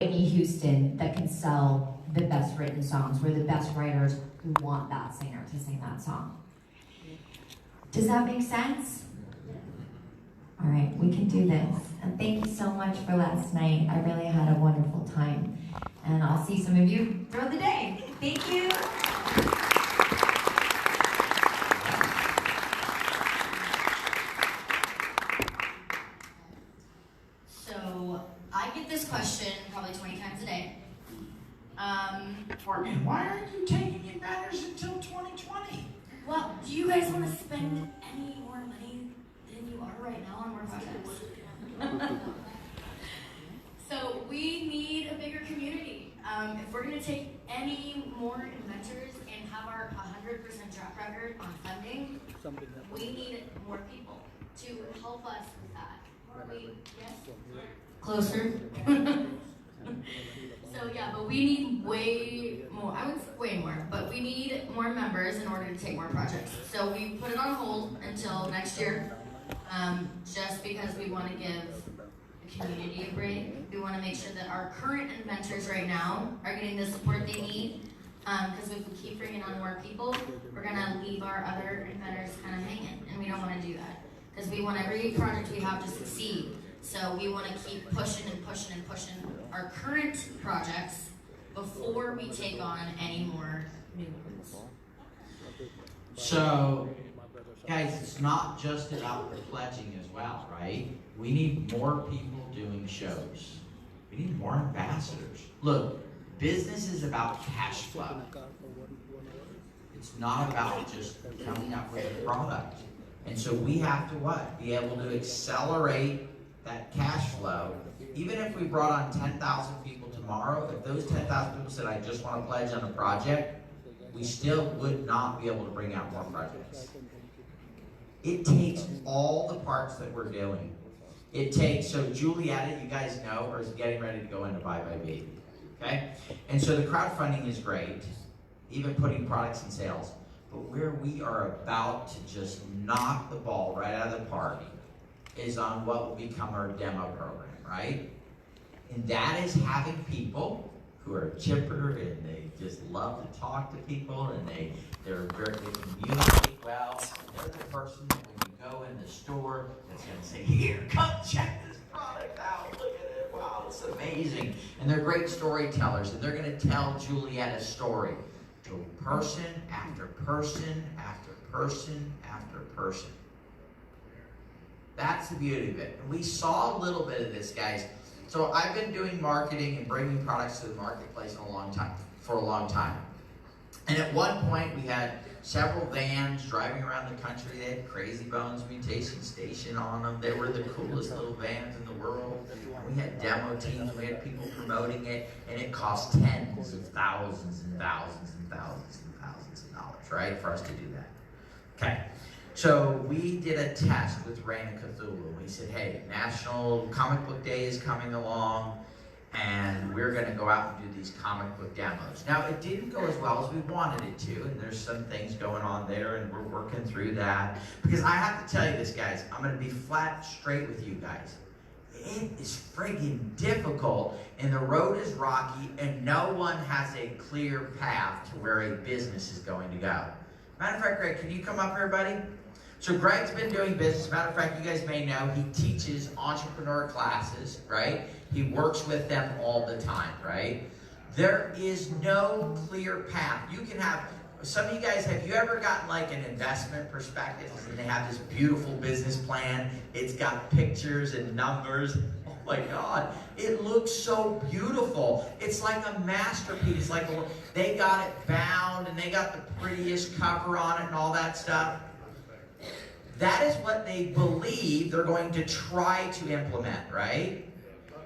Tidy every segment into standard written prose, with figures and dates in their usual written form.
Whitney Houston that can sell the best written songs. We're the best writers who want that singer to sing that song. Does that make sense? All right, we can do this. And thank you so much for last night. I really had a wonderful time. And I'll see some of you throughout the day. Thank you. So I get this question probably 20 times a day. Courtney, why aren't you taking it matters until 2020? Well, do you guys want to spend any more money than you are right now on more projects? So we need a bigger community. If we're going to take any more inventors and have our 100% track record on funding, we need more people to help us with that. Yes? Closer? So yeah, but we need way more, I would say way more, but we need more members in order to take more projects. So we put it on hold until next year, just because we want to give the community a break. We want to make sure that our current inventors right now are getting the support they need, because if we keep bringing on more people, we're going to leave our other inventors kind of hanging, and we don't want to do that, because we want every project we have to succeed. So we want to keep pushing and pushing and pushing our current projects before we take on any more new ones. So, guys, it's not just about the pledging as well, right? We need more people doing shows. We need more ambassadors. Look, business is about cash flow. It's not about just coming up with a product. And so we have to what? Be able to accelerate that cash flow. Even if we brought on 10,000 people tomorrow, if those 10,000 people said, I just want to pledge on a project, we still would not be able to bring out more projects. It takes all the parts that we're doing. It takes, so Julietta, you guys know, is getting ready to go into Bye Bye Baby. Okay? And so the crowdfunding is great, even putting products in sales. But where we are about to just knock the ball right out of the park is on what will become our demo program, right? And that is having people who are chipper and they just love to talk to people and they communicate well. They're the person that when you go in the store that's going to say, here, come check this product out. Look at it. Wow, it's amazing. And they're great storytellers and they're going to tell Julietta a story to person after person after person after person. That's the beauty of it. And we saw a little bit of this, guys. So I've been doing marketing and bringing products to the marketplace for a long time. And at one point, we had several vans driving around the country. They had Crazy Bones Mutation Station on them. They were the coolest little vans in the world. We had demo teams. We had people promoting it. And it cost tens of thousands and thousands and thousands and thousands of dollars, right, for us to do that. Okay. So we did a test with Reign of Cthulhu. We said, hey, National Comic Book Day is coming along, and we're going to go out and do these comic book demos. Now, it didn't go as well as we wanted it to, and there's some things going on there, and we're working through that. Because I have to tell you this, guys, I'm going to be flat straight with you guys. It is friggin' difficult, and the road is rocky, and no one has a clear path to where a business is going to go. Matter of fact, Greg, can you come up here, buddy? So Greg's been doing business. Matter of fact, you guys may know he teaches entrepreneur classes, right? He works with them all the time, right? There is no clear path. You can have, some of you guys, have you ever gotten like an investment perspective and they have this beautiful business plan? It's got pictures and numbers. Oh my God, it looks so beautiful. It's like a masterpiece. Like they got it bound and they got the prettiest cover on it and all that stuff. That is what they believe they're going to try to implement, right?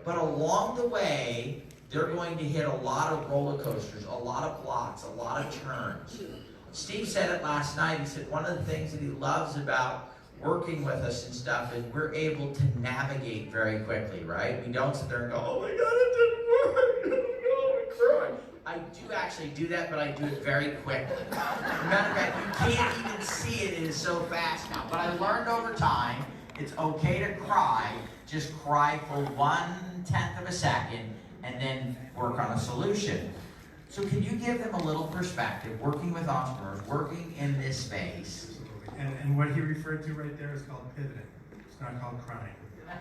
But along the way, they're going to hit a lot of roller coasters, a lot of blocks, a lot of turns. Steve said it last night. He said one of the things that he loves about working with us and stuff is we're able to navigate very quickly, right? We don't sit there and go, oh my God, it didn't work. Oh, we cried. I do actually do that, but I do it very quickly. Matter of fact, you can't even see it. It is so fast now. But I learned over time, it's okay to cry. Just cry for 1/10 of a second, and then work on a solution. So can you give them a little perspective, working with entrepreneurs, working in this space? And what he referred to right there is called pivoting. It's not called crying. We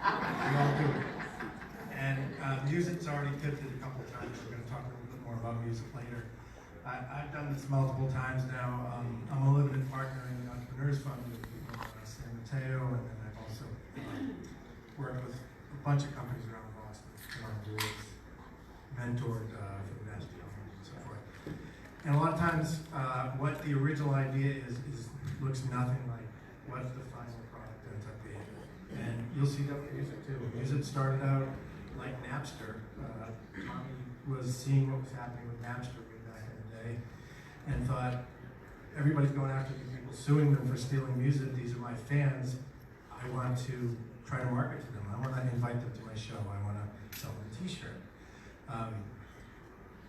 all do it. And music's already pivoted a couple times. We're going to talk a little bit more about music later. I've done this multiple times now. I'm a limited partner in the Entrepreneurs Fund with San Mateo, and then I've also worked with a bunch of companies around Boston, on boards, mentored for the national companies and so forth. And a lot of times, what the original idea is looks nothing like what the final product ends up being. And you'll see that with music too. Music started out like Napster. Tommy was seeing what was happening with Napster way back in the day and thought, everybody's going after these people, suing them for stealing music. These are my fans. I want to try to market to them. I want to invite them to my show. I want to sell them a t-shirt.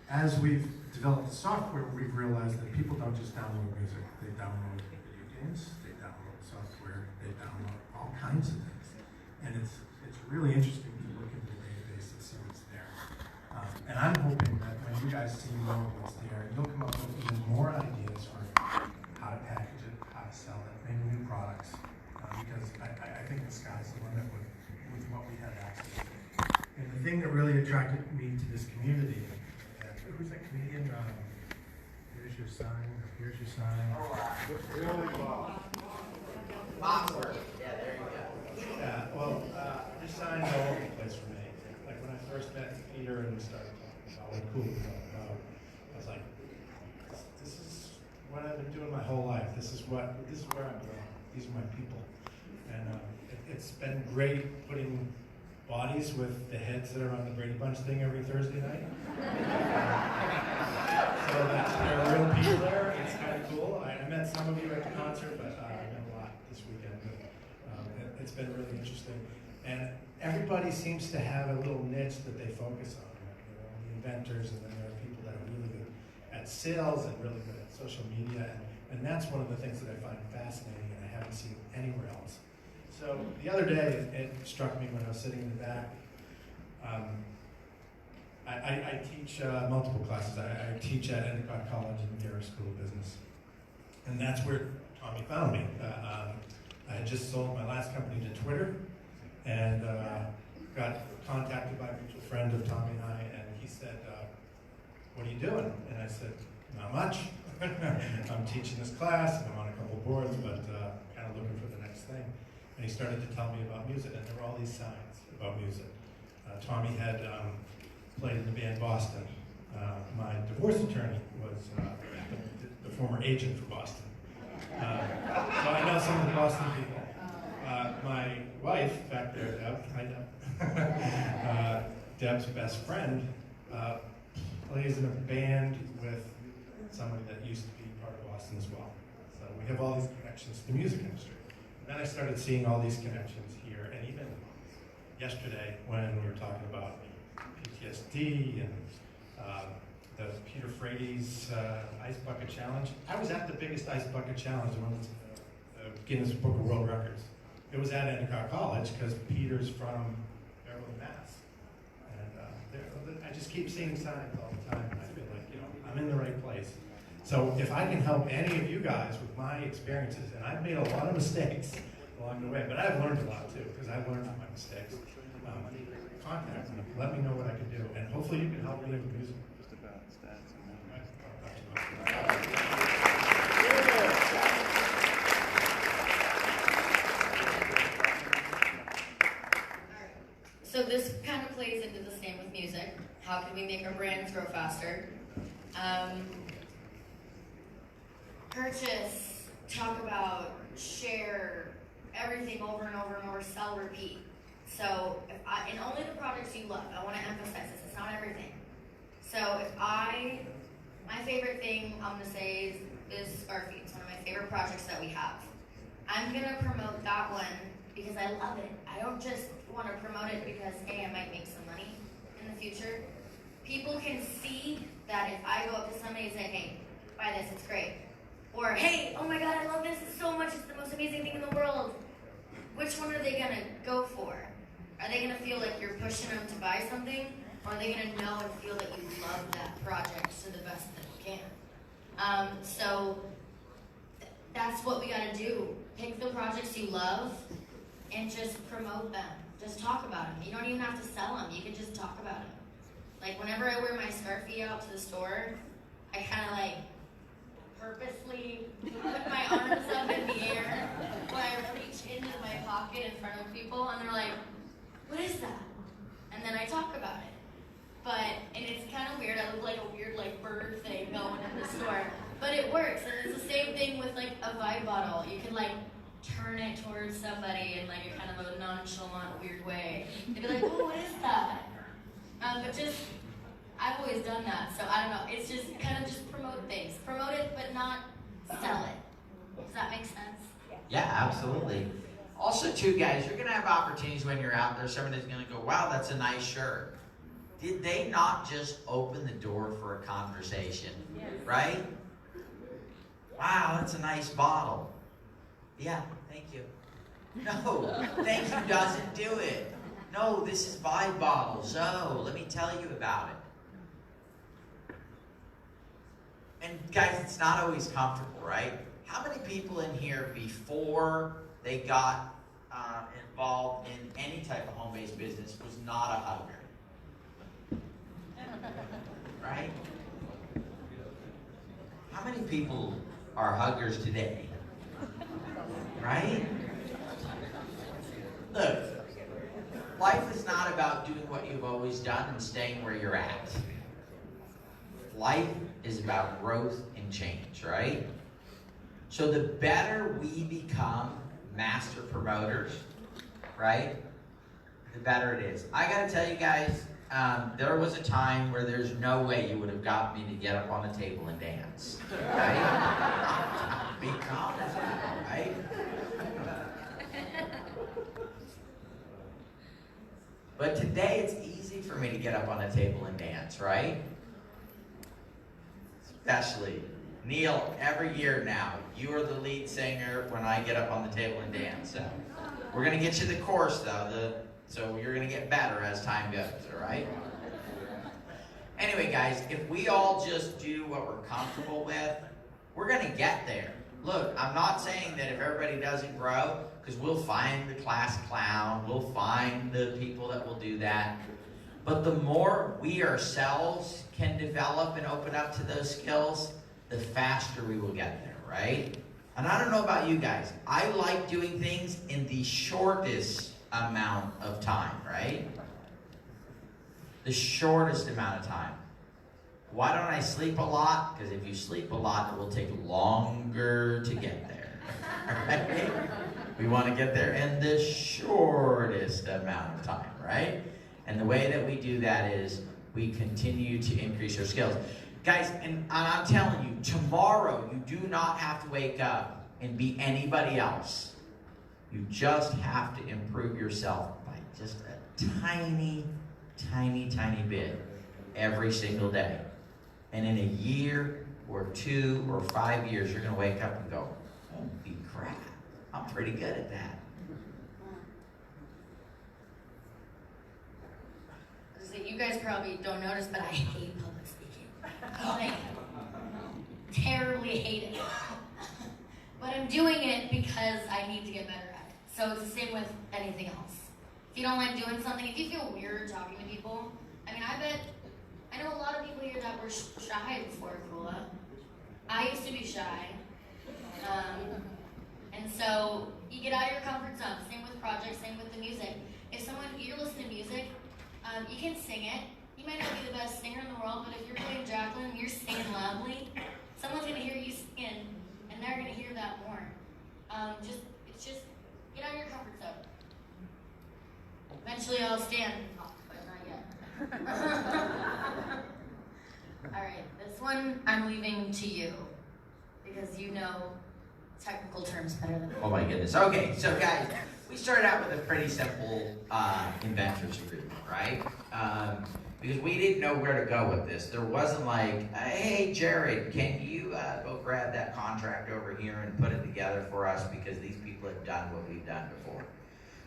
As we've developed the software, we've realized that people don't just download music. They download video games, they download software, they download all kinds of things. And it's really interesting to look into the database and see what's there. And I'm hoping that when you guys see more of what's there, you'll come up with even more ideas for how to package it, how to sell it, maybe new products. Because I think the sky's the limit with what we have access to. And the thing that really attracted me to this community, who's that comedian? Here's your sign, here's your sign. Boxer. Yeah, there you go. Yeah, well, this sign's all over the place for me. Like when I first met Peter and we started talking about what cool was all about, I was like, this is what I've been doing my whole life. This is where I'm going. These are my people. And it's been great putting bodies with the heads that are on the Brady Bunch thing every Thursday night. So there are real people there. It's kind of cool. I met some of you at the concert, but I met a lot this weekend. But it's been really interesting. And everybody seems to have a little niche that they focus on. You know, the inventors, and then there are people that are really good at sales and really good at social media. And that's one of the things that I find fascinating and I haven't seen anywhere else. So the other day, it struck me when I was sitting in the back. I teach multiple classes. I teach at Endicott College in the Garrett School of Business. And that's where Tommy found me. I had just sold my last company to Twitter and got contacted by a mutual friend of Tommy and I, and he said, what are you doing? And I said, not much. I'm teaching this class and I'm on a couple boards, but kind of looking for the next thing. And he started to tell me about music, and there were all these signs about music. Tommy had played in the band Boston. My divorce attorney was the former agent for Boston. So I know some of the Boston people. My wife, back there, Deb, hi Deb, Deb's best friend, plays in a band with somebody that used to be part of Boston as well. So we have all these connections to the music industry. And then I started seeing all these connections here, and even yesterday when we were talking about PTSD and the Peter Frates Ice Bucket Challenge. I was at the biggest Ice Bucket Challenge, one of the Guinness Book of World Records. It was at Endicott College because Peter's from Beverly, Mass. And I just keep seeing signs all the time, and I feel like, I'm in the right place. So if I can help any of you guys with my experiences, and I've made a lot of mistakes along the way, but I've learned a lot too, because I've learned from my mistakes. Contact me, let me know what I can do, and hopefully you can help me with music. So this kind of plays into the same with music. How can we make our brands grow faster? Purchase, talk about, share, everything over and over and over, sell, repeat. So, and only the products you love. I want to emphasize this, it's not everything. So my favorite thing I'm going to say is Scarfy. It's one of my favorite projects that we have. I'm going to promote that one because I love it. I don't just want to promote it because, hey, I might make some money in the future. People can see that if I go up to somebody and say, hey, buy this, it's great. Or, hey, oh my God, I love this so much, it's the most amazing thing in the world. Which one are they gonna go for? Are they gonna feel like you're pushing them to buy something? Or are they gonna know and feel that you love that project to the best that you can? So that's what we gotta do. Pick the projects you love and just promote them. Just talk about them. You don't even have to sell them. You can just talk about them. Like whenever I wear my Scarfie out to the store, I kind of like purposely put my arms up in the air when I reach into my pocket in front of people, and they're like, "What is that?" And then I talk about it. And it's kind of weird. I look like a weird like bird thing going in the store, but it works. And it's the same thing with like a Vibe bottle. You can like turn it towards somebody in like a kind of a nonchalant, weird way. They'd be like, "Oh, what is that?" But just, I've always done that, so I don't know. It's just kind of just promote things. Promote it, but not sell it. Does that make sense? Yeah, absolutely. Also, too, guys, you're going to have opportunities when you're out there. Somebody's going to go, wow, that's a nice shirt. Did they not just open the door for a conversation? Yes. Right? Wow, that's a nice bottle. Yeah, thank you. No, thank you doesn't do it. No, this is Vibe bottles. Oh, let me tell you about it. And guys, it's not always comfortable, right? How many people in here before they got involved in any type of home-based business was not a hugger? Right? How many people are huggers today? Right? Look, life is not about doing what you've always done and staying where you're at. Life is about growth and change, right? So the better we become master promoters, right, the better it is. I gotta tell you guys, there was a time where there's no way you would have got me to get up on the table and dance, right? Be calm, right? But today it's easy for me to get up on the table and dance, right? Especially Neil, every year now, you are the lead singer when I get up on the table and dance. So we're gonna get you the chorus though, so you're gonna get better as time goes, all right? Anyway, guys, if we all just do what we're comfortable with, we're gonna get there. Look, I'm not saying that if everybody doesn't grow, because we'll find the class clown, we'll find the people that will do that. But the more we ourselves can develop and open up to those skills, the faster we will get there, right? And I don't know about you guys, I like doing things in the shortest amount of time, right? The shortest amount of time. Why don't I sleep a lot? Because if you sleep a lot, it will take longer to get there. Right? We want to get there in the shortest amount of time, right? And the way that we do that is we continue to increase our skills. Guys, and I'm telling you, tomorrow you do not have to wake up and be anybody else. You just have to improve yourself by just a tiny, tiny, tiny bit every single day. And in a year or 2 or 5 years, you're going to wake up and go, holy crap, I'm pretty good at that. So you guys probably don't notice, but I hate public speaking. Like, terribly hate it. But I'm doing it because I need to get better at it. So it's the same with anything else. If you don't like doing something, if you feel weird talking to people, I mean, I know a lot of people here that were shy before Kula. I used to be shy. And so you get out of your comfort zone. Same with projects, same with the music. If you're listening to music, you can sing it. You might not be the best singer in the world, but if you're playing Jacqueline and you're singing loudly, someone's going to hear you singing, and they're going to hear that more. It's just get out of your comfort zone. Eventually I'll stand, but not yet. All right, this one I'm leaving to you because you know technical terms better than me. Oh my goodness. Okay, so guys, we started out with a pretty simple inventors agreement, right? Because we didn't know where to go with this. There wasn't like, hey, Jared, can you go grab that contract over here and put it together for us because these people have done what we've done before.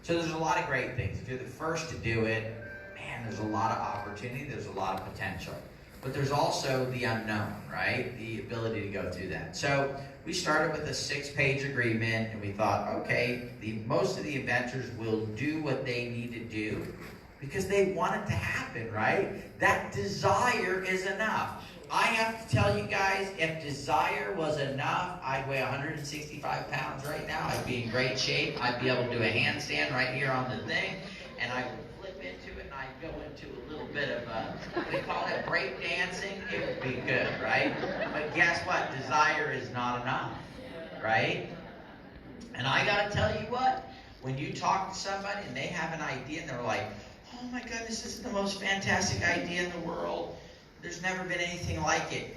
So there's a lot of great things. If you're the first to do it, man, man, there's a lot of opportunity, there's a lot of potential. But there's also the unknown, right? The ability to go through that. So we started with a 6-page agreement, and we thought, okay, most of the inventors will do what they need to do because they want it to happen, right? That desire is enough. I have to tell you guys, if desire was enough, I'd weigh 165 pounds right now. I'd be in great shape. I'd be able to do a handstand right here on the thing, and I would flip into it, and I'd go into a little bit of what do you call it, break dancing. It would be good, right? But guess what? Desire is not enough, right? And I gotta tell you what, when you talk to somebody and they have an idea and they're like, oh my goodness, this is the most fantastic idea in the world. There's never been anything like it.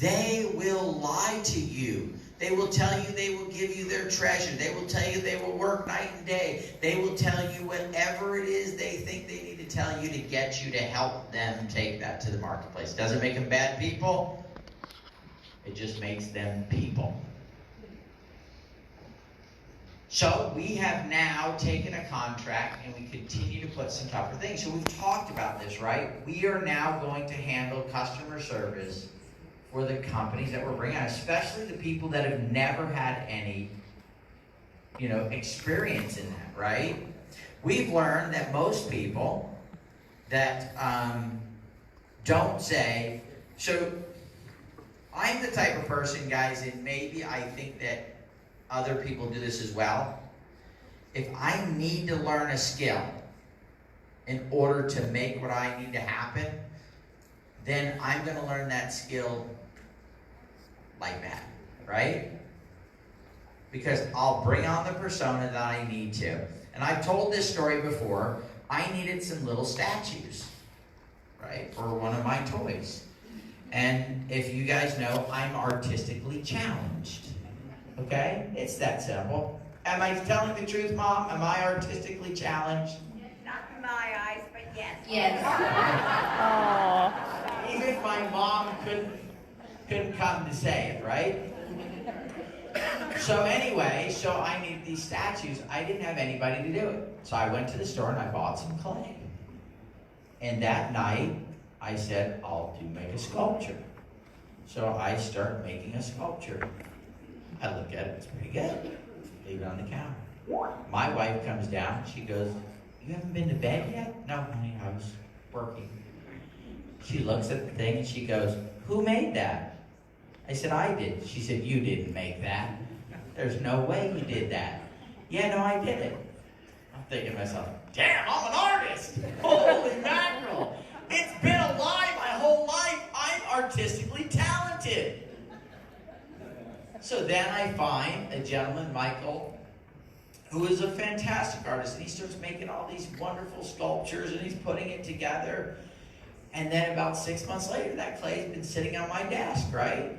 They will lie to you. They will tell you they will give you their treasure. They will tell you they will work night and day. They will tell you whatever it is they think they need to tell you to get you to help them take that to the marketplace. Doesn't make them bad people. It just makes them people. So we have now taken a contract and we continue to put some tougher things. So we've talked about this, right? We are now going to handle customer service for the companies that we're bringing on, especially the people that have never had any, experience in that, right? We've learned that most people that don't say, so I'm the type of person, guys, and maybe I think that other people do this as well. If I need to learn a skill in order to make what I need to happen, then I'm going to learn that skill like that, right? Because I'll bring on the persona that I need to. And I've told this story before. I needed some little statues, right, for one of my toys. And if you guys know, I'm artistically challenged. Okay? It's that simple. Am I telling the truth, Mom? Am I artistically challenged? Not in my eyes, but yes. Yes. Even my mom couldn't come to say it, right? So anyway, I needed these statues. I didn't have anybody to do it. So I went to the store and I bought some clay. And that night, I said, I'll make a sculpture. So I start making a sculpture. I look at it, it's pretty good. Leave it on the counter. My wife comes down, she goes, you haven't been to bed yet? No, honey, I was working. She looks at the thing and she goes, who made that? I said, I did. She said, you didn't make that. There's no way you did that. Yeah, no, I did it. I'm thinking to myself, damn, I'm an artist. Holy mackerel. It's been a lie my whole life. I'm artistically talented. So then I find a gentleman, Michael, who is a fantastic artist, and he starts making all these wonderful sculptures, and he's putting it together. And then about 6 months later, that clay's been sitting on my desk, right?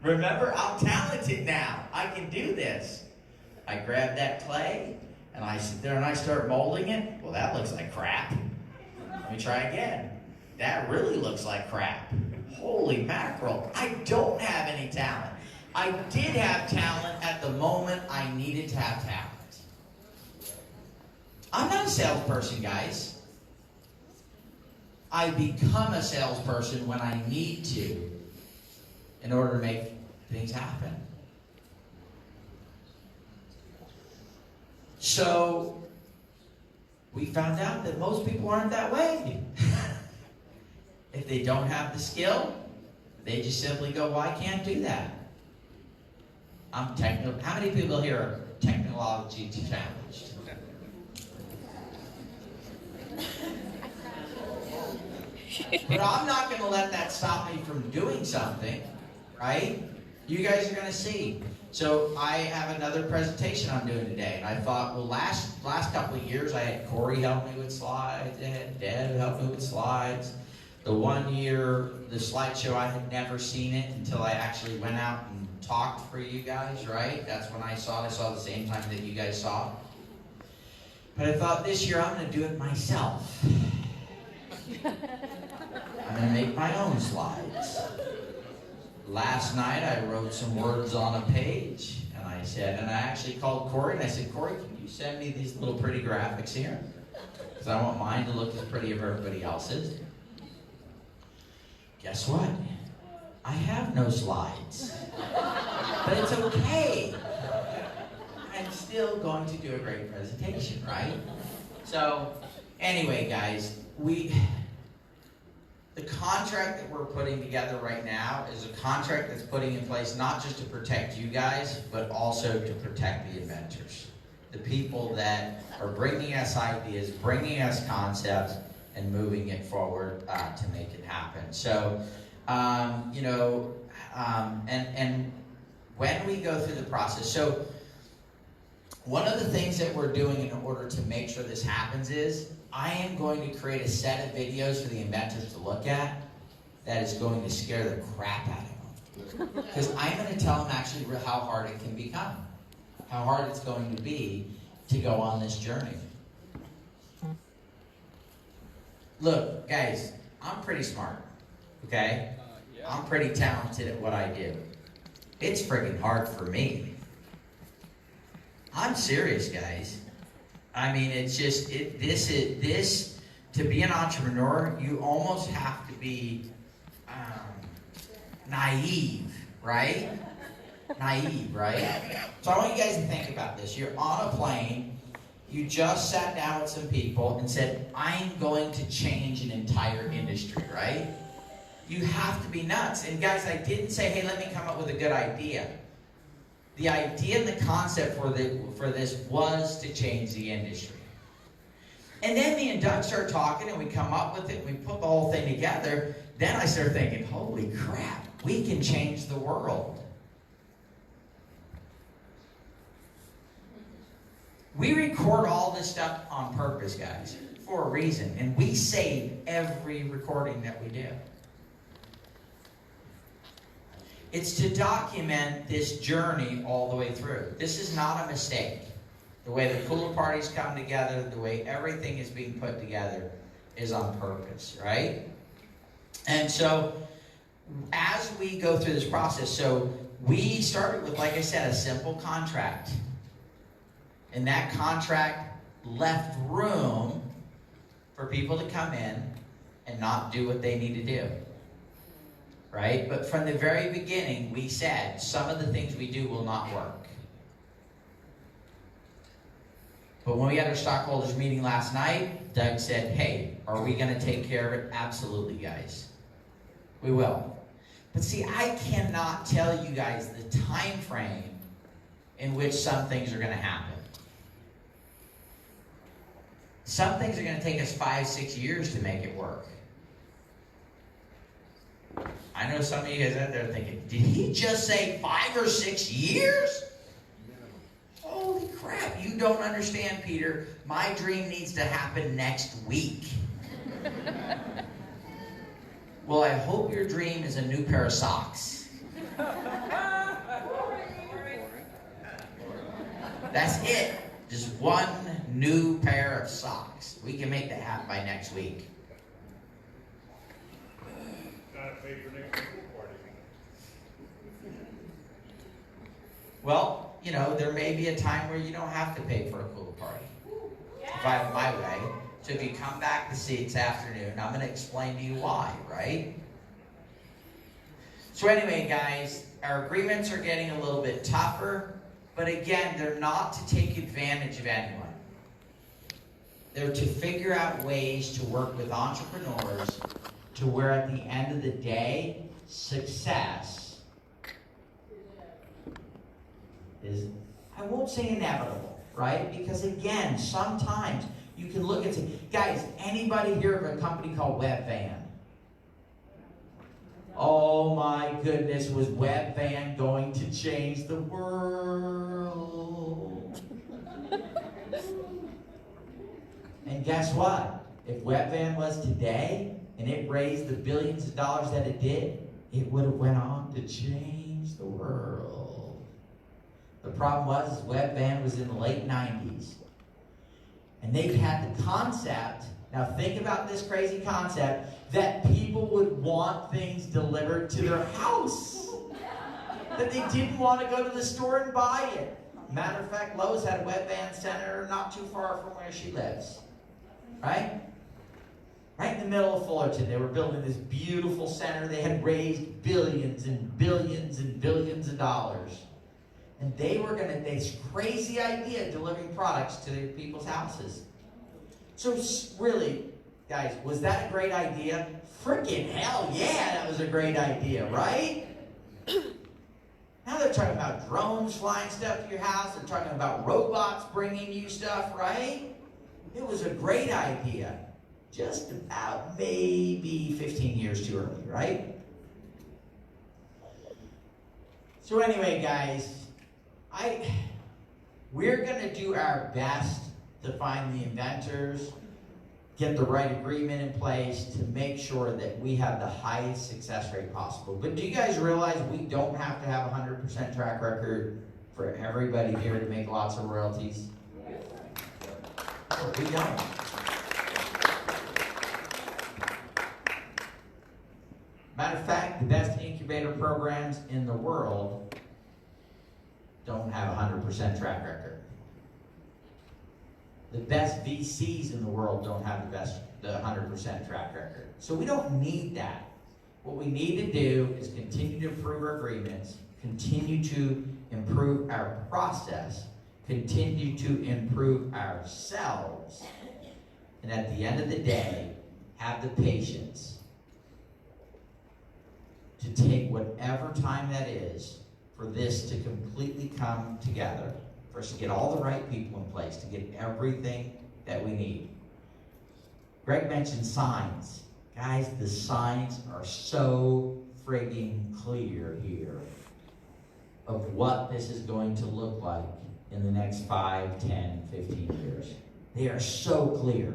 Remember, I'm talented now. I can do this. I grab that clay, and I sit there and I start molding it. Well, that looks like crap. Let me try again. That really looks like crap. Holy mackerel. I don't have any talent. I did have talent at the moment I needed to have talent. I'm not a salesperson, guys. I become a salesperson when I need to in order to make things happen. So we found out that most people aren't that way. If they don't have the skill, they just simply go, well, I can't do that. How many people here are technology challenged? But I'm not going to let that stop me from doing something, right? You guys are going to see. So I have another presentation I'm doing today, and I thought, well, last couple of years I had Corey help me with slides, I had Deb help me with slides. The 1 year, the slideshow, I had never seen it until I actually went out and talked for you guys, right? That's when I saw it. I saw it the same time that you guys saw. But I thought this year I'm going to do it myself. I'm going to make my own slides. Last night I wrote some words on a page, and I actually called Corey, and I said, Corey, can you send me these little pretty graphics here? because I want mine to look as pretty as everybody else's. Guess what? I have no slides. But it's okay. I'm still going to do a great presentation, right? So, anyway, guys, the contract that we're putting together right now is a contract that's putting in place not just to protect you guys, but also to protect the inventors. The people that are bringing us ideas, bringing us concepts, and moving it forward to make it happen. So, and when we go through the process, so one of the things that we're doing in order to make sure this happens is I am going to create a set of videos for the inventors to look at that is going to scare the crap out of them. Because I'm going to tell them actually how hard it can become, how hard it's going to be to go on this journey. Look, guys, I'm pretty smart, okay? I'm pretty talented at what I do. It's freaking hard for me. I'm serious, guys. I mean, it's just, to be an entrepreneur, you almost have to be naive, right? Naive, right? So I want you guys to think about this. You're on a plane, you just sat down with some people and said, I'm going to change an entire industry, right? You have to be nuts. And guys, I didn't say, hey, let me come up with a good idea. The idea and the concept for this was to change the industry. And then me and Doug start talking and we come up with it, we put the whole thing together. Then I start thinking, holy crap, we can change the world. We record all this stuff on purpose, guys, for a reason. And we save every recording that we do. It's to document this journey all the way through. This is not a mistake. The way the Cooler Parties come together, the way everything is being put together is on purpose, right? And so, as we go through this process, so we started with, like I said, a simple contract. And that contract left room for people to come in and not do what they need to do. Right? But from the very beginning, we said some of the things we do will not work. But when we had our stockholders meeting last night, Doug said, hey, are we going to take care of it? Absolutely, guys. We will. But see, I cannot tell you guys the time frame in which some things are going to happen. Some things are going to take us 5-6 years to make it work. I know some of you guys out there thinking, did he just say 5 or 6 years? Holy crap, you don't understand, Peter. My dream needs to happen next week. Well, I hope your dream is a new pair of socks. That's it. Just one new pair of socks. We can make that happen by next week. Well, you know, there may be a time where you don't have to pay for a Cooler Party. If I have my way. So if you come back to see this afternoon, I'm going to explain to you why, right? So anyway, guys, our agreements are getting a little bit tougher. But again, they're not to take advantage of anyone. They're to figure out ways to work with entrepreneurs to where at the end of the day, success is, I won't say inevitable, right? Because again, sometimes you can look and say, guys, anybody hear of a company called Webvan? Oh my goodness, was Webvan going to change the world? And guess what? If Webvan was today, and it raised the billions of dollars that it did, it would have went on to change the world. The problem was Webvan was in the late 90s. And they had the concept, now think about this crazy concept, that people would want things delivered to their house. That they didn't want to go to the store and buy it. Matter of fact, Lowe's had a Webvan center not too far from where she lives. right? Right in the middle of Fullerton, they were building this beautiful center. They had raised billions and billions and billions of dollars. And they were going to, this crazy idea of delivering products to their people's houses. So really, guys, was that a great idea? Freaking hell yeah, that was a great idea, right? Now they're talking about drones flying stuff to your house. They're talking about robots bringing you stuff, right? It was a great idea. Just about maybe 15 years too early, right? So anyway, guys, we're going to do our best to find the inventors, get the right agreement in place to make sure that we have the highest success rate possible. But do you guys realize we don't have to have a 100% track record for everybody here to make lots of royalties? No, we don't. Matter of fact, the best incubator programs in the world don't have a 100% track record. The best VCs in the world don't have the 100% track record. So we don't need that. What we need to do is continue to improve our agreements, continue to improve our process, continue to improve ourselves, and at the end of the day, have the patience to take whatever time that is for this to completely come together, for us to get all the right people in place, to get everything that we need. Greg mentioned signs. Guys, the signs are so frigging clear here of what this is going to look like in the next 5, 10, 15 years. They are so clear.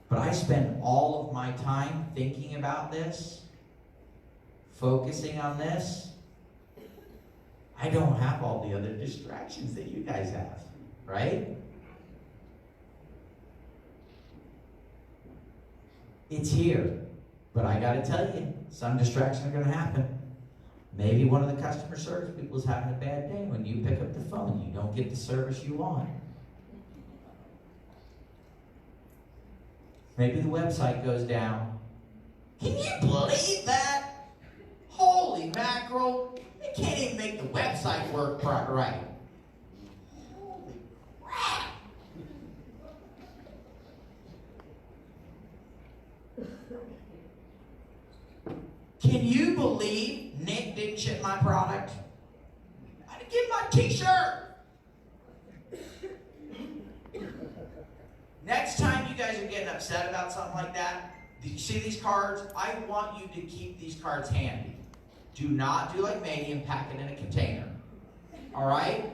But I spend all of my time thinking about this, focusing on this. I don't have all the other distractions that you guys have, right? It's here, but I gotta tell you, some distractions are gonna happen. Maybe one of the customer service people is having a bad day. When you pick up the phone, you don't get the service you want. Maybe the website goes down. Can you believe that? Holy mackerel. They can't even make the website work right. Holy crap. Can you believe Nick didn't ship my product? I didn't get my t-shirt. Next time you guys are getting upset about something like that, do you see these cards? I want you to keep these cards handy. Do not do like Manny and pack it in a container. All right?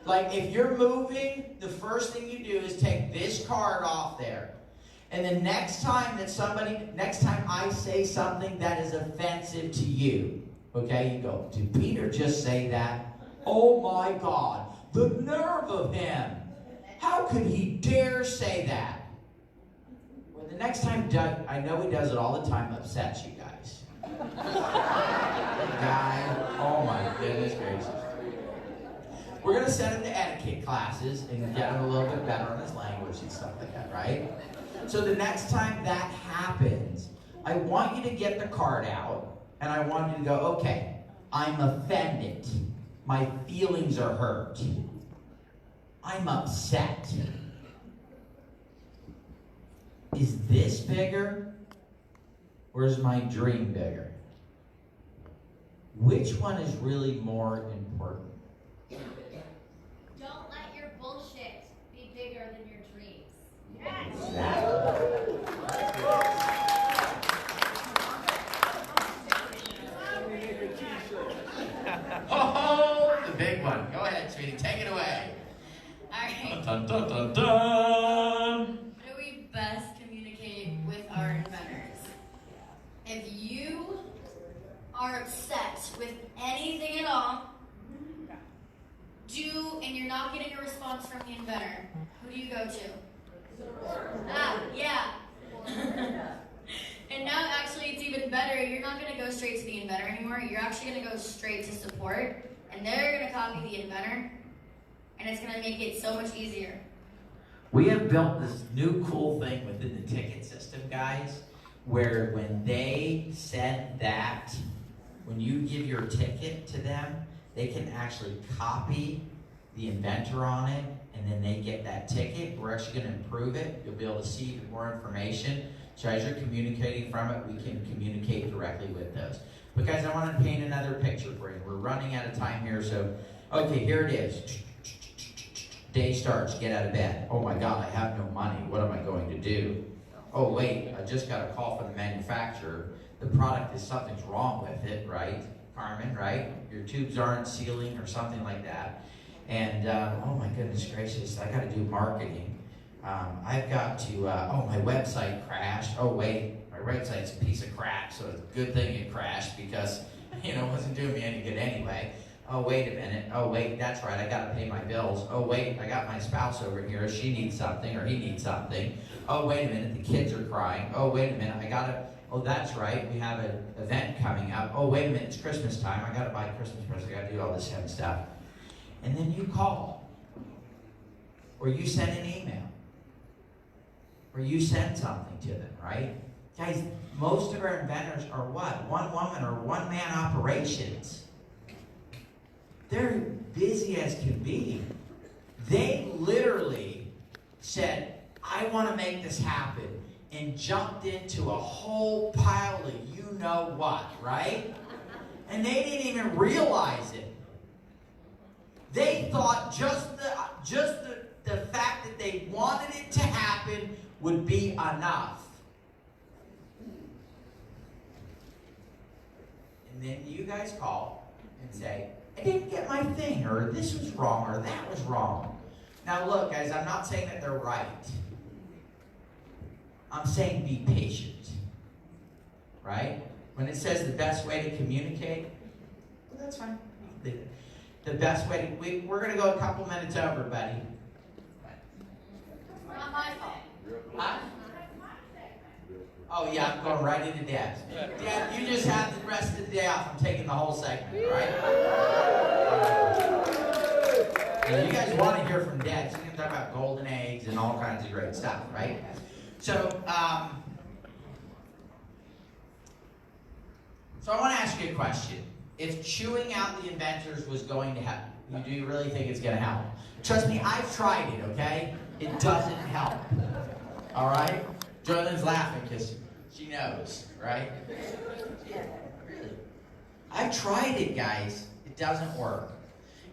Like if you're moving, the first thing you do is take this card off there. And the next time I say something that is offensive to you, okay, you go, did Peter just say that? Oh my God, the nerve of him. How could he dare say that? Well, the next time Doug, I know he does it all the time, upsets you guys. Guy, oh my goodness gracious. We're going to send him to etiquette classes and get him a little bit better on his language and stuff like that, right? So the next time that happens, I want you to get the card out and I want you to go, okay, I'm offended. My feelings are hurt. I'm upset. Is this bigger or is my dream bigger? Which one is really more important? Don't let your bullshit be bigger than your dreams. Oh, the big one. Go ahead, sweetie. Take it away. Alright. Dun, dun, dun, dun. How do we best communicate with our inventors? If you are upset with anything at all, and you're not getting a response from the inventor, who do you go to? Yeah. And now actually it's even better. You're not going to go straight to the inventor anymore. You're actually going to go straight to support, and they're going to copy the inventor, and it's going to make it so much easier. We have built this new cool thing within the ticket system, guys, where when they send that, when you give your ticket to them, they can actually copy the inventor on it, and then they get that ticket. We're actually going to improve it. You'll be able to see even more information. So as you're communicating from it, we can communicate directly with those. But guys, I want to paint another picture for you. We're running out of time here, so okay, here it is. Day starts, get out of bed. Oh my God, I have no money. What am I going to do? Oh wait, I just got a call from the manufacturer. The product is, something's wrong with it, right? Carmen, right? Your tubes aren't sealing or something like that. And oh my goodness gracious, I got to do marketing. I've got to, oh, my website crashed. Oh wait, my website's a piece of crap, so it's a good thing it crashed because, you know, it wasn't doing me any good anyway. Oh, wait a minute. Oh, wait, that's right. I got to pay my bills. Oh, wait, I got my spouse over here. She needs something or he needs something. Oh, wait a minute. The kids are crying. Oh, wait a minute. I got to, oh, that's right. We have an event coming up. Oh, wait a minute. It's Christmas time. I got to buy Christmas presents. I got to do all this kind of stuff. And then you call. Or you send an email. Or you send something to them, right? Guys, most of our inventors are what? One woman or one man operations. They're busy as can be. They literally said, I want to make this happen, and jumped into a whole pile of you-know-what, right? And they didn't even realize it. They thought just the fact that they wanted it to happen would be enough. And then you guys call and say, I didn't get my thing, or this was wrong, or that was wrong. Now look, guys, I'm not saying that they're right. I'm saying be patient. Right? When it says the best way to communicate, well, that's fine. The best way to, we're going to go a couple minutes over, buddy. Not my fault. Huh? Oh yeah, I'm going right into Deb's. Deb, you just have the rest of the day off. I'm taking the whole segment, right? And you guys want to hear from Deb. She's going to talk about golden eggs and all kinds of great stuff, right? So I want to ask you a question. If chewing out the inventors was going to help, do you really think it's going to help? Trust me, I've tried it, okay? It doesn't help. All right? Jordan's laughing because she knows, right? Really. I've tried it, guys. It doesn't work.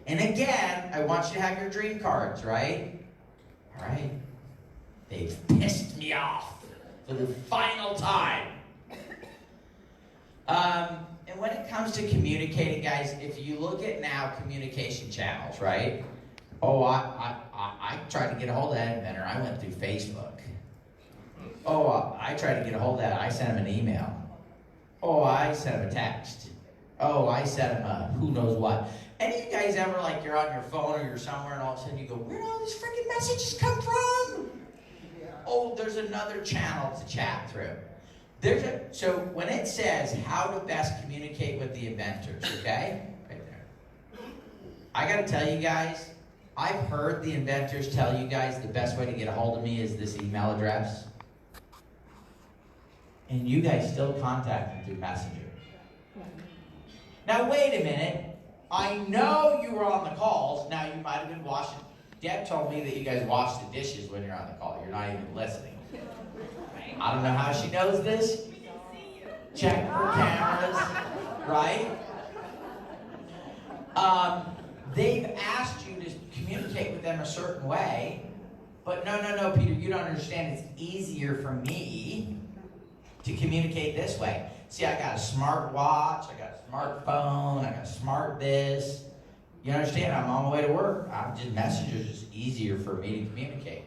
And again, I want you to have your dream cards, right? All right? They've pissed me off for the final time. And when it comes to communicating, guys, if you look at now communication channels, right? Oh, I tried to get a hold of that inventor. I went through Facebook. Oh, I tried to get a hold of that. I sent him an email. Oh, I sent him a text. Oh, I sent him a who knows what. Any of you guys ever, like, you're on your phone or you're somewhere and all of a sudden you go, where do all these freaking messages come from? Oh, there's another channel to chat through. So when it says how to best communicate with the inventors, okay? Right there. I got to tell you guys, I've heard the inventors tell you guys the best way to get a hold of me is this email address. And you guys still contact them through Messenger. Now wait a minute. I know you were on the calls. Now you might have been washing. Deb told me that you guys wash the dishes when you're on the call. You're not even listening. I don't know how she knows this. Check for cameras, right? They've asked you to communicate with them a certain way, but no, Peter, you don't understand. It's easier for me to communicate this way. See, I got a smart watch, I got a smartphone, I got a smart this. You understand? I'm on my way to work. Messenger is just easier for me to communicate.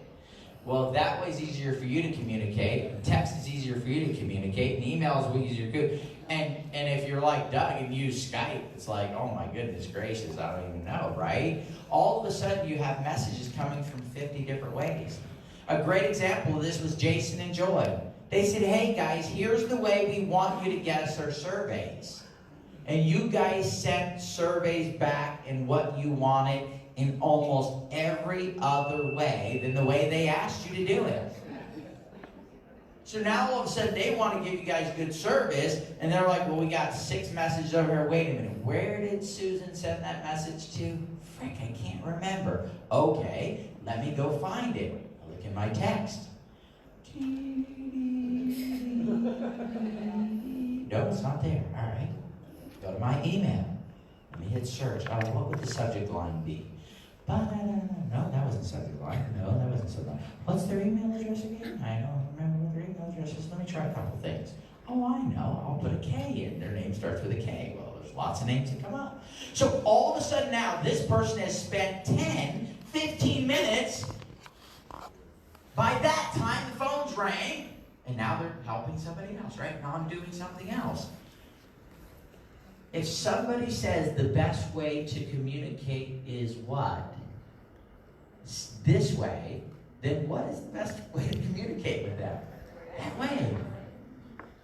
Well, that way's easier for you to communicate. Text is easier for you to communicate. And email is way easier to. And if you're like Doug and use Skype, it's like, oh my goodness gracious, I don't even know, right? All of a sudden you have messages coming from 50 different ways. A great example of this was Jason and Joy. They said, hey guys, here's the way we want you to get us our surveys. And you guys sent surveys back and what you wanted, in almost every other way than the way they asked you to do it. So now all of a sudden they want to give you guys good service, and they're like, well, we got 6 messages over here. Wait a minute, where did Susan send that message to? Frick, I can't remember. Okay, let me go find it. I look in my text. No, it's not there. All right. Go to my email. Let me hit search. Oh, what would the subject line be? No, that wasn't subject line. No, that wasn't subject line. What's their email address again? I don't remember what their email address is. Let me try a couple things. Oh, I know. I'll put a K in. Their name starts with a K. Well, there's lots of names that come up. So all of a sudden now, this person has spent 10, 15 minutes. By that time, the phone's rang, and now they're helping somebody else, right? Now I'm doing something else. If somebody says the best way to communicate is what? This way, then what is the best way to communicate with them? That way.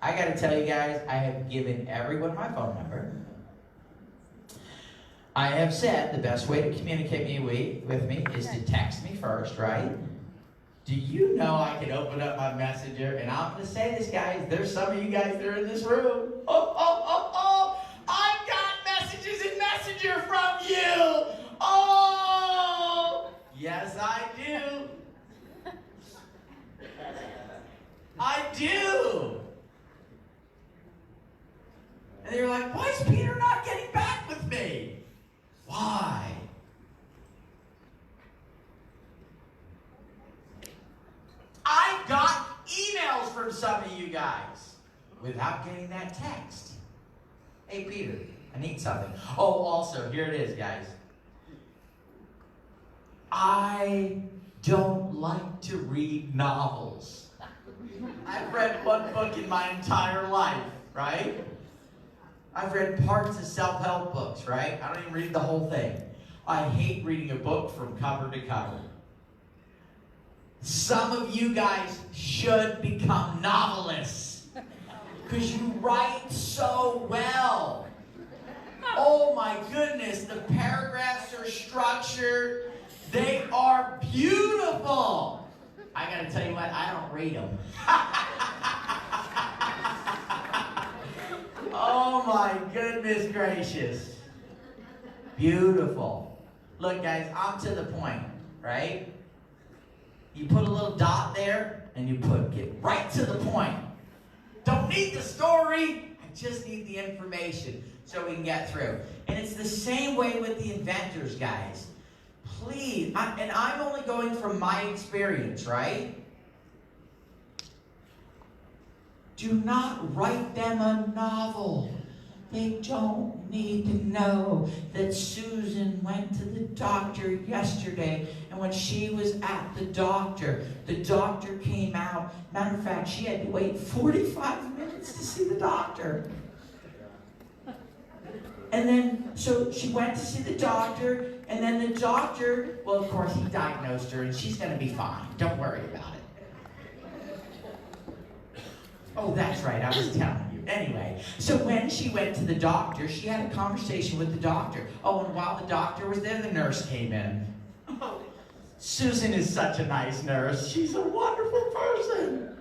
I got to tell you guys, I have given everyone my phone number. I have said the best way to communicate with me is to text me first, right? Do you know I can open up my messenger, and I'm going to say this, guys, there's some of you guys that are in this room. I've got messages in Messenger from you. Oh, yes, I do. I do. And they're like, why is Peter not getting back with me? Why? I got emails from some of you guys without getting that text. Hey, Peter, I need something. Oh, also, here it is, guys. I don't like to read novels. I've read one book in my entire life, right? I've read parts of self-help books, right? I don't even read the whole thing. I hate reading a book from cover to cover. Some of you guys should become novelists because you write so well. Oh my goodness, the paragraphs are structured. They are beautiful. I gotta tell you what, I don't read them. Oh my goodness gracious. Beautiful. Look guys, I'm to the point, right? You put a little dot there, and you get right to the point. Don't need the story, I just need the information so we can get through. And it's the same way with the inventors, guys. Please, and I'm only going from my experience, right? Do not write them a novel. They don't need to know that Susan went to the doctor yesterday, and when she was at the doctor came out. Matter of fact, she had to wait 45 minutes to see the doctor. And then, so she went to see the doctor, and then the doctor, well, of course, he diagnosed her, and she's going to be fine. Don't worry about it. Oh, that's right, I was telling you. Anyway, so when she went to the doctor, she had a conversation with the doctor. Oh, and while the doctor was there, the nurse came in. Oh, Susan is such a nice nurse. She's a wonderful person.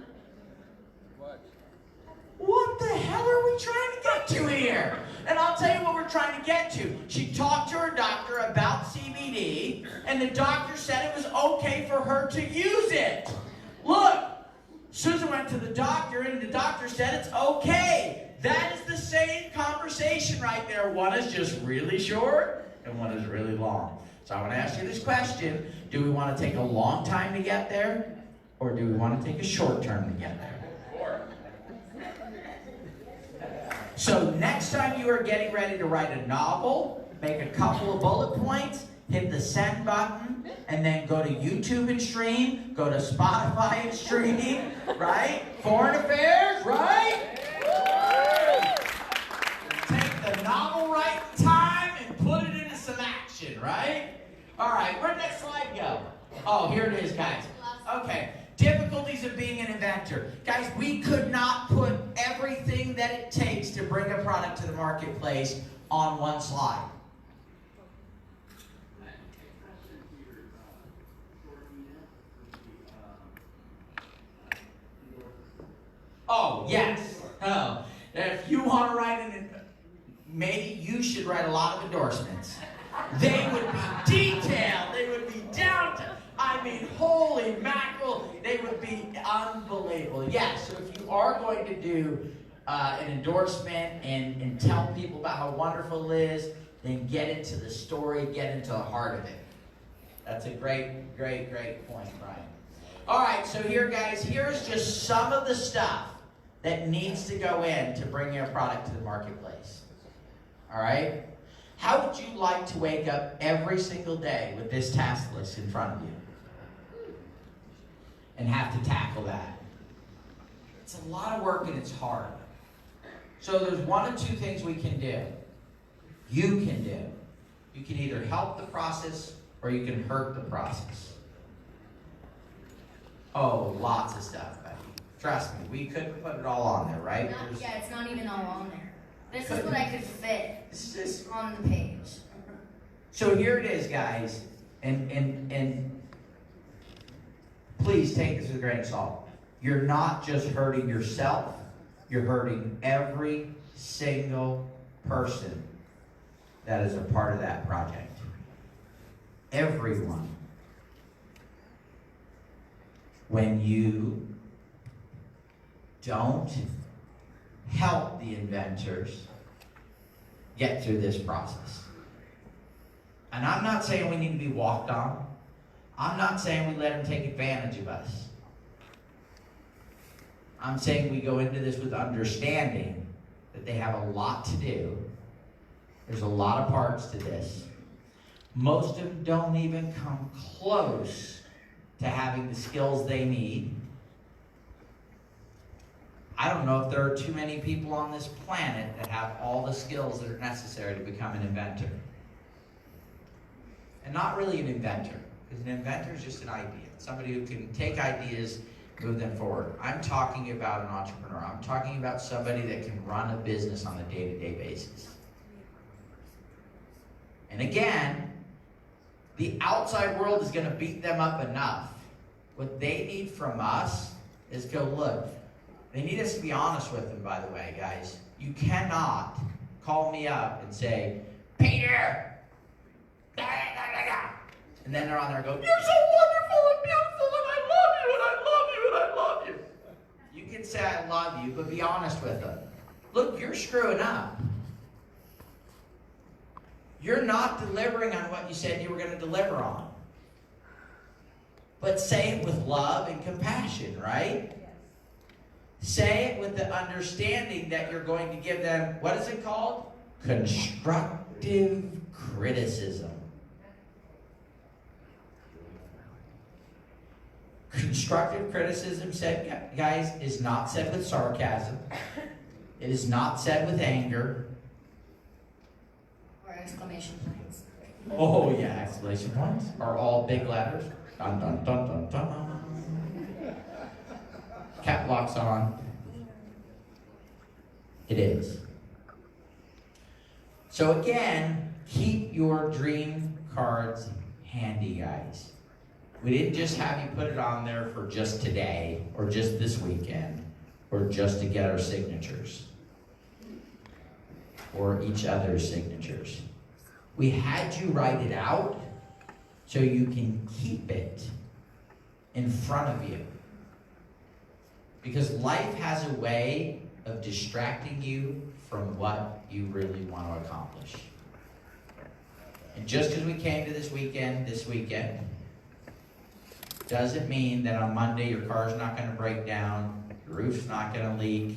What the hell are we trying to get to here? And I'll tell you what we're trying to get to. She talked to her doctor about CBD, and the doctor said it was okay for her to use it. Look, Susan went to the doctor, and the doctor said it's okay. That is the same conversation right there. One is just really short, and one is really long. So I want to ask you this question. Do we want to take a long time to get there, or do we want to take a short term to get there? So next time you are getting ready to write a novel, make a couple of bullet points, hit the send button, and then go to YouTube and stream, go to Spotify and stream, right? Foreign Affairs, right? Take the novel writing time and put it into some action, right? All right, where'd that slide go? Oh, here it is, guys. Okay, difficulties of being an inventor. Guys, we could not put everything that it takes to bring a product to the marketplace on one slide. Oh, yes. Oh, if you want to write maybe you should write a lot of endorsements. They would be detailed. They would be down to, I mean, holy mackerel. They would be unbelievable. Yes, so if you are going to do an endorsement and tell people about how wonderful it is, then get into the story, get into the heart of it. That's a great, great, great point, Brian. All right, so here, guys, here's just some of the stuff that needs to go in to bring your product to the marketplace. All right? How would you like to wake up every single day with this task list in front of you and have to tackle that? It's a lot of work and it's hard. So there's one of two things we can do. You can do. You can either help the process or you can hurt the process. Oh, lots of stuff, Becky. Trust me, we couldn't put it all on there, right? Yeah, it's not even all on there. This is what I could fit This is on the page. So here it is, guys, and please take this with a grain of salt. You're not just hurting yourself, you're hurting every single person that is a part of that project. Everyone. When you don't help the inventors get through this process. And I'm not saying we need to be walked on. I'm not saying we let them take advantage of us. I'm saying we go into this with understanding that they have a lot to do. There's a lot of parts to this. Most of them don't even come close to having the skills they need. I don't know if there are too many people on this planet that have all the skills that are necessary to become an inventor. And not really an inventor, because an inventor is just an idea. Somebody who can take ideas, move them forward. I'm talking about an entrepreneur. I'm talking about somebody that can run a business on a day-to-day basis. And again, the outside world is going to beat them up enough. What they need from us is go, look, they need us to be honest with them, by the way, guys. You cannot call me up and say, Peter, and then they're on there and go, you're so wonderful and beautiful and I love you and I love you and I love you. You can say I love you, but be honest with them. Look, you're screwing up. You're not delivering on what you said you were going to deliver on. But say it with love and compassion, right? Say it with the understanding that you're going to give them, what is it called? Constructive criticism. Constructive criticism, said, guys, is not said with sarcasm. It is not said with anger. Or exclamation points. Oh yeah, exclamation points are all big letters. Dun dun dun dun dun. Cap locks on. It is. So again, keep your dream cards handy, guys. We didn't just have you put it on there for just today, or just this weekend, or just to get our signatures, or each other's signatures. We had you write it out so you can keep it in front of you. Because life has a way of distracting you from what you really want to accomplish. And just because we came to this weekend, doesn't mean that on Monday your car's not going to break down, your roof's not going to leak.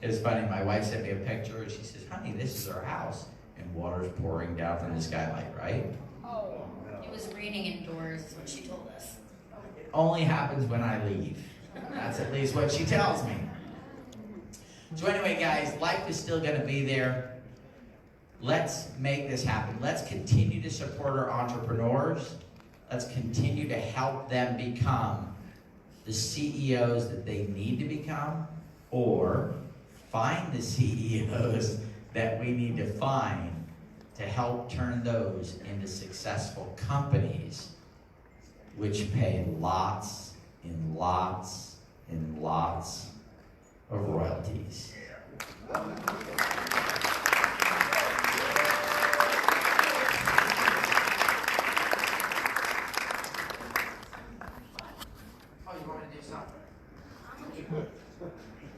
It was funny, my wife sent me a picture and she says, honey, this is our house. And water's pouring down from the skylight, right? Oh. It was raining indoors, is what she told us. It only happens when I leave. That's at least what she tells me. So anyway, guys, life is still going to be there. Let's make this happen. Let's continue to support our entrepreneurs. Let's continue to help them become the CEOs that they need to become, or find the CEOs that we need to find to help turn those into successful companies, which pay lots and lots and lots of royalties. Oh, you want to do something?